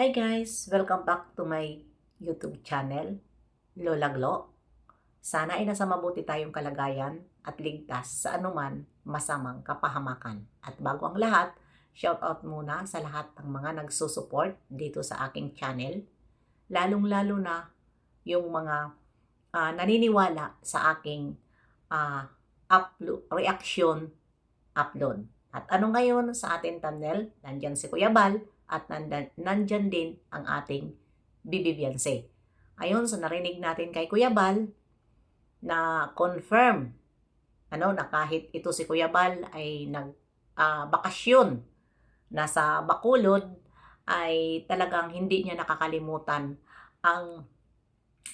Hi guys! Welcome back to my YouTube channel, Lola Glo. Sana ay nasa mabuti tayong kalagayan at ligtas sa anuman masamang kapahamakan. At bago ang lahat, shoutout muna sa lahat ng mga nagsusupport dito sa aking channel. Lalong-lalo na yung mga naniniwala sa aking reaction upload. At ano ngayon sa ating thumbnail? Nandyan si Kuya Bal at nandyan din ang ating Bibi Beyonce. Ayun, so narinig natin kay Kuya Bal na confirm na kahit ito si Kuya Bal ay bakasyon nasa Bacolod, ay talagang hindi niya nakakalimutan ang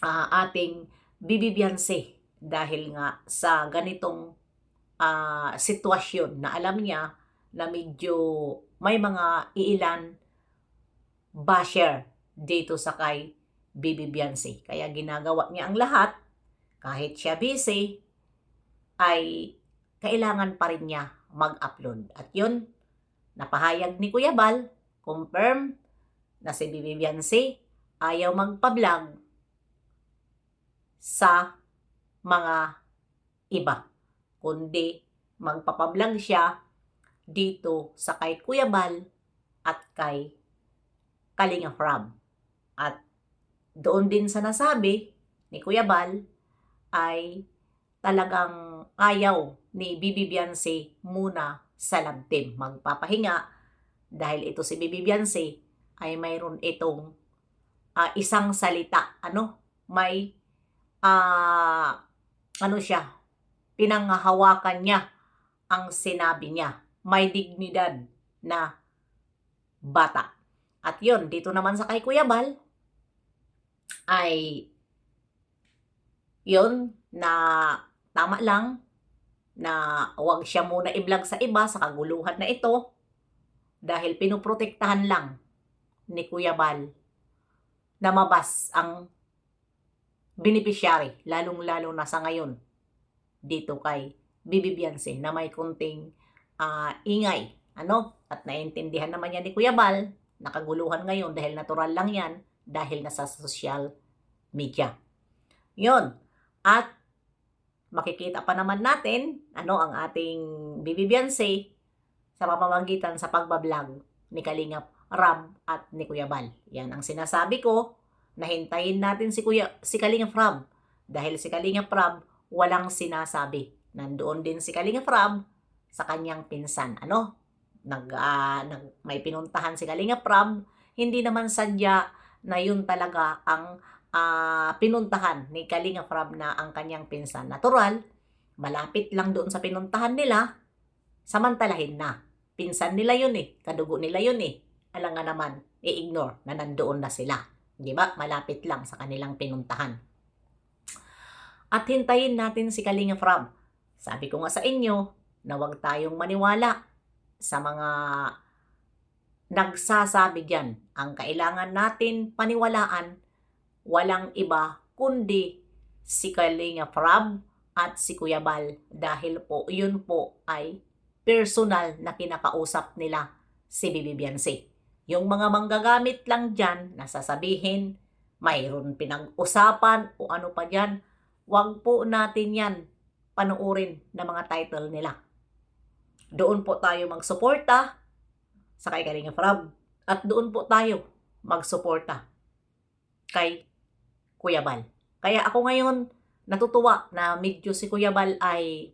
ating Bibi Beyonce dahil nga sa ganitong sitwasyon na alam niya na medyo may mga iilan basher dito sa kay Bibi Beyonce. Kaya ginagawa niya ang lahat, kahit siya busy, ay kailangan pa rin niya mag-upload. At yun, napahayag ni Kuya Bal, confirm na si Bibi Beyonce ayaw magpa-vlog sa mga iba, kundi magpapablog siya dito sa kay Kuya Bal at kay Kalinga Prab. At doon din sa nasabi ni Kuya Bal ay talagang ayaw ni Bibi Beyonce muna sa love team magpapahinga dahil ito si Bibi Beyonce ay mayroon itong isang salita, may siya, pinanghahawakan niya ang sinabi niya, may dignidad na bata. At yun, dito naman sa kay Kuya Bal, ay yun na tama lang na huwag siya muna i-vlog sa iba sa kaguluhan na ito dahil pinuprotektahan lang ni Kuya Bal na mabas ang beneficiary, lalong-lalo na sa ngayon dito kay Bibi Beyonce na may kunting ingay. At naiintindihan naman yan ni Kuya Bal, nakaguluhan ngayon dahil natural lang yan dahil nasa social media. Yun. At makikita pa naman natin ang ating Bibi Beyonce sa pamamagitan sa pagbablog ni Kalingap Rab at ni Kuya Bal. Yan ang sinasabi ko, nahintayin natin si Kalingap Rab dahil si Kalingap Rab walang sinasabi. Nandoon din si Kalingap Rab sa kanyang pinsan. May pinuntahan si Kalingap Rab, hindi naman sadya na yun talaga ang pinuntahan ni Kalingap Rab na ang kanyang pinsan. Natural, malapit lang doon sa pinuntahan nila, samantalahin na. Pinsan nila yun kadugo nila yun Alam nga naman, i-ignore na nandoon na sila. Di ba? Malapit lang sa kanilang pinuntahan. At hintayin natin si Kalingap Rab. Sabi ko nga sa inyo na huwag tayong maniwala sa mga nagsasabi dyan. Ang kailangan natin paniwalaan, walang iba kundi si Kalingap Rab at si Kuya Bal dahil po yun po ay personal na kinakausap nila si Bibi Beyonce. Yung mga manggagamit lang dyan na sasabihin mayroon pinag-usapan o ano pa dyan, wag po natin yan panuorin na mga title nila. Doon po tayo magsuporta sa kay Kalingap Rab at doon po tayo magsuporta kay Kuya Bal. Kaya ako ngayon natutuwa na medyo si Kuya Bal ay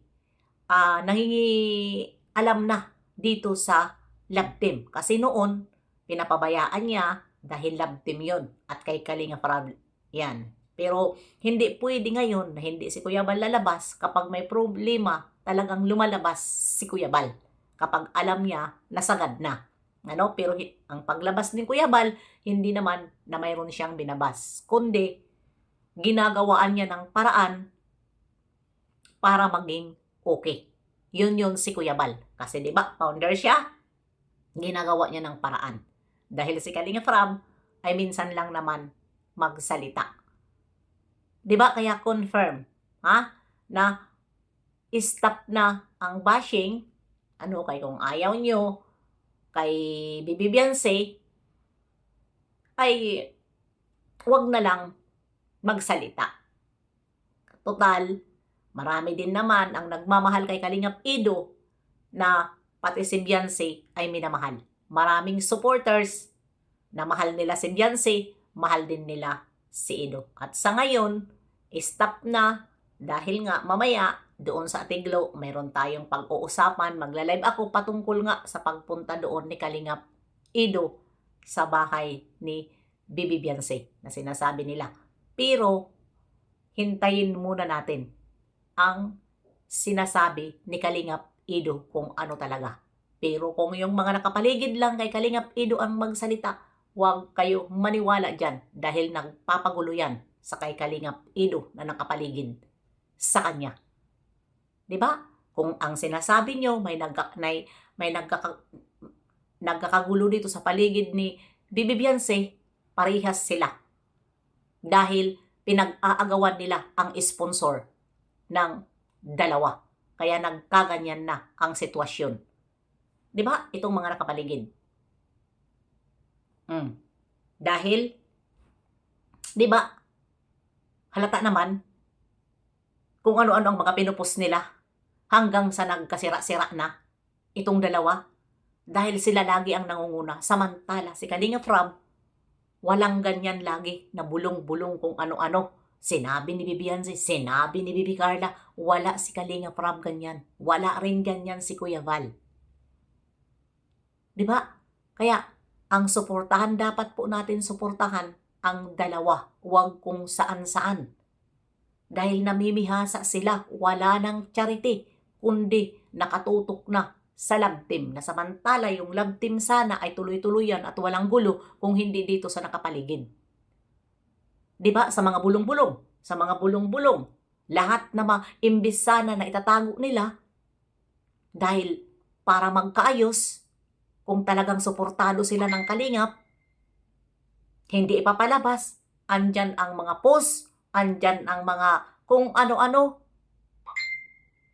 alam na dito sa love team. Kasi noon, pinapabayaan niya dahil love team yun. At kay Kalingap Rab yan. Pero hindi pwede ngayon na hindi si Kuya Bal lalabas kapag may problema, talagang lumalabas si Kuya Bal kapag alam niya nasagad na. Pero ang paglabas ni Kuya Bal, hindi naman na mayroon siyang binabas, kundi ginagawaan niya ng paraan para maging okay. Yun si Kuya Bal. Kasi 'di ba, founder siya, ginagawa niya ng paraan. Dahil si Kalingap Rab ay minsan lang naman magsalita. 'Di ba? Kaya confirm, na stop na ang bashing. Kung ayaw nyo kay Bibi Beyonce, ay wag na lang magsalita. Total, marami din naman ang nagmamahal kay Kalingap Ido na pati si Beyonce ay minamahal. Maraming supporters na mahal nila si Beyonce, mahal din nila si Ido. At sa ngayon, stop na dahil nga mamaya doon sa Atiglo, mayroon tayong pag-uusapan, magla-live ako patungkol nga sa pagpunta doon ni Kalingap Ido sa bahay ni Bibi Beyonce na sinasabi nila. Pero hintayin muna natin ang sinasabi ni Kalingap Ido kung ano talaga. Pero kung yung mga nakapaligid lang kay Kalingap Ido ang magsalita, huwag kayo maniwala dyan dahil nagpapagulo yan sa kay Kalingap Ido na nakapaligid sa kanya. Diba? Kung ang sinasabi nyo may nagkakagulo dito sa paligid ni Bibi Beyonce, parehas sila. Dahil pinag-aagawan nila ang sponsor ng dalawa. Kaya nagkaganyan na ang sitwasyon. Diba? Itong mga nakapaligid. Dahil, diba, halata naman kung ano-ano ang mga pinupos nila hanggang sa nagkasira-sira na itong dalawa. Dahil sila lagi ang nangunguna. Samantala, si Kalingap Rob, walang ganyan lagi na bulong-bulong kung ano-ano. Sinabi ni Beyonce, sinabi ni Bibi Carla, wala si Kalingap Rob ganyan. Wala rin ganyan si Kuya Val. Diba? Kaya, ang suportahan dapat po natin suportahan ang dalawa. Huwag kung saan-saan. Dahil namimihasa sila, wala ng charity, kundi nakatutok na sa love team. Na samantala yung love team sana ay tuloy-tuloy yan at walang gulo kung hindi dito sa nakapaligid. Diba? Sa mga bulong-bulong. Sa mga bulong-bulong. Lahat na imbis sana na itatago nila dahil para magkaayos, kung talagang suportado sila ng Kalingap, hindi ipapalabas. Andyan ang mga post, andyan ang mga kung ano-ano.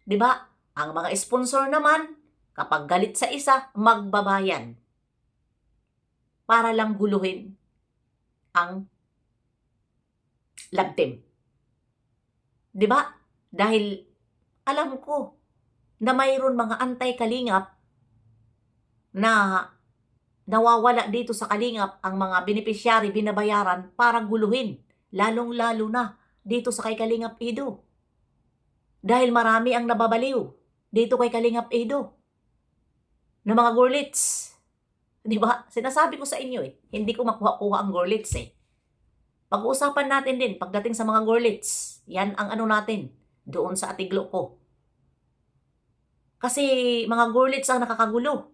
Diba? Ang mga sponsor naman, kapag galit sa isa, magbabayan. Para lang guluhin ang love team. Diba? Dahil alam ko na mayroon mga anti-Kalingap na nawawala dito sa Kalingap ang mga beneficiary binabayaran para guluhin. Lalong-lalo na dito sa kay Kalingap Ido. Dahil marami ang nababaliw dito kay Kalingap Ido. Na mga gorlits. Diba? Sinasabi ko sa inyo hindi ko makuha-kuha ang gorlits Pag-uusapan natin din pagdating sa mga gorlits. Yan ang ano natin doon sa Atiglo ko. Kasi mga gorlits ang nakakagulo.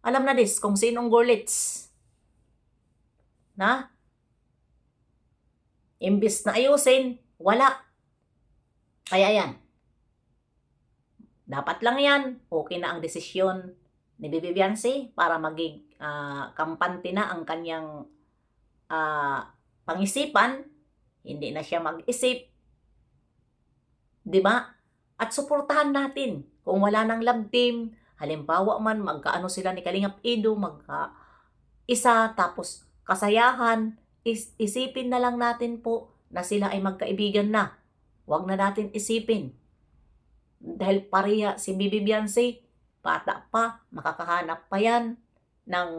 Alam na dis kung sinong gorlits. Na? Imbis na ayusin, wala. Kaya yan. Dapat lang yan. Okay na ang desisyon ni Bibi Beyonce para maging kampante na ang kanyang pangisipan. Hindi na siya mag-isip. Diba? At suportahan natin. Kung wala ng love team, halimbawa man, magkaano sila ni Kalingap Ido, magka-isa, tapos kasayahan, isipin na lang natin po na sila ay magkaibigan na. Huwag na natin isipin. Dahil pareha si Bibi Beyonce, bata pa, makakahanap pa yan ng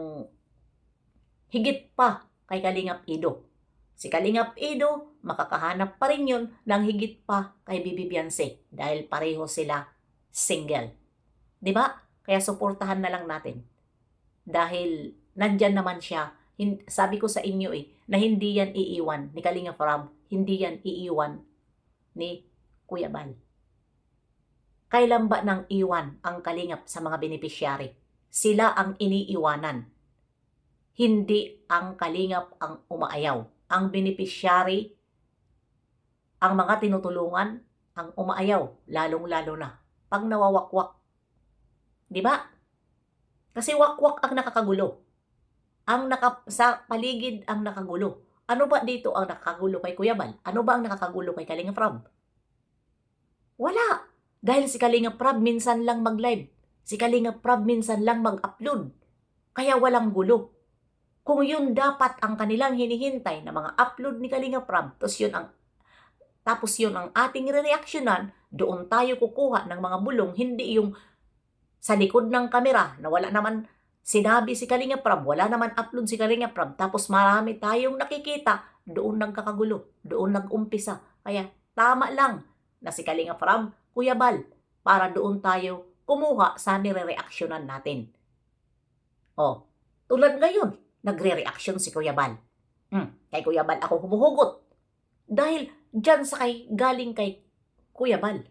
higit pa kay Kalingap Ido. Si Kalingap Ido, makakahanap pa rin yun ng higit pa kay Bibi Beyonce dahil pareho sila single. Diba? Kaya suportahan na lang natin. Dahil nandyan naman siya. Sabi ko sa inyo na hindi yan iiwan ni Kalingap Rob, hindi yan iiwan ni Kuya Bal. Kailan ba nang iwan ang Kalingap sa mga beneficiary? Sila ang iniiwanan. Hindi ang Kalingap ang umaayaw. Ang beneficiary, ang mga tinutulungan, ang umaayaw, lalong-lalo na pag nawawakwak. Diba? Kasi wakwak ang nakakagulo. Sa paligid ang nakagulo. Ano ba dito ang nakakagulo kay Kuya Bal? Ano ba ang nakakagulo kay Kalingap Rob? Wala. Dahil si Kalingap Rob minsan lang mag-live. Si Kalingap Rob minsan lang mag-upload. Kaya walang gulo. Kung yun dapat ang kanilang hinihintay na mga upload ni Kalinga Prab, tapos yun ang ating re-reactionan, doon tayo kukuha ng mga bulong, hindi yung sa likod ng kamera na wala naman sinabi si Kalinga Prab, wala naman upload si Kalinga Prab, tapos marami tayong nakikita, doon nagkakagulo, doon nag-umpisa. Kaya tama lang na si Kalinga Prab, Kuya Bal, para doon tayo kumuha sa nire-reactionan natin. O, tulad ngayon, nagre-reaction si Kuya Bal. Kay Kuya Bal ako humuhugot. Dahil dyan sa galing kay Kuya Bal.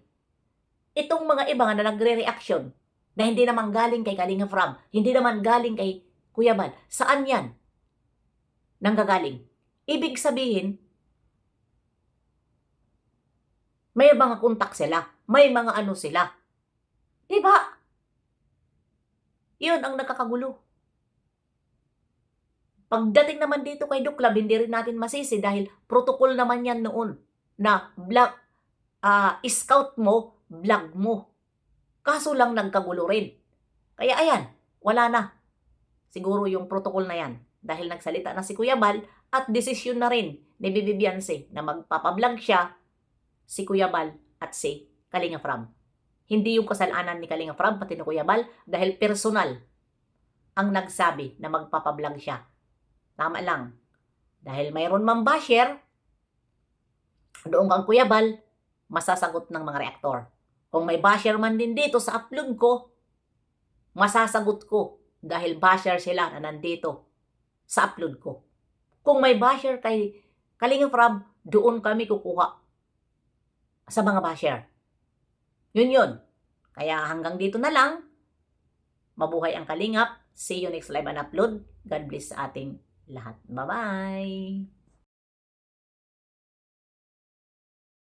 Itong mga iba na nagre-reaction, na hindi naman galing kay Kalinga Prab, hindi naman galing kay Kuya Bal, saan yan nanggagaling? Ibig sabihin, may mga kontak sila, may mga ano sila. Diba? Yun ang nakakagulo. Pagdating naman dito kay Duklab, hindi rin natin masisi dahil protocol naman yan noon na scout mo, vlog mo. Kaso lang nagkagulo rin. Kaya ayan, wala na. Siguro yung protocol na yan. Dahil nagsalita na si Kuya Bal at desisyon na rin ni Bibi Beyonce na magpapablog siya, si Kuya Bal at si Kalinga Prab. Hindi yung kasalanan ni Kalinga Prab pati ni Kuya Bal dahil personal ang nagsabi na magpapablog siya. Tama lang. Dahil mayroon mang basher, doon kang Kuya Bal, masasagot ng mga reaktor. Kung may basher man din dito sa upload ko, masasagot ko dahil basher sila na nandito sa upload ko. Kung may basher kay Kalinga Prab, doon kami kukuha sa mga basher. Yun. Kaya hanggang dito na lang. Mabuhay ang Kalingap. See you next live and upload. God bless sa ating lahat. Bye-bye!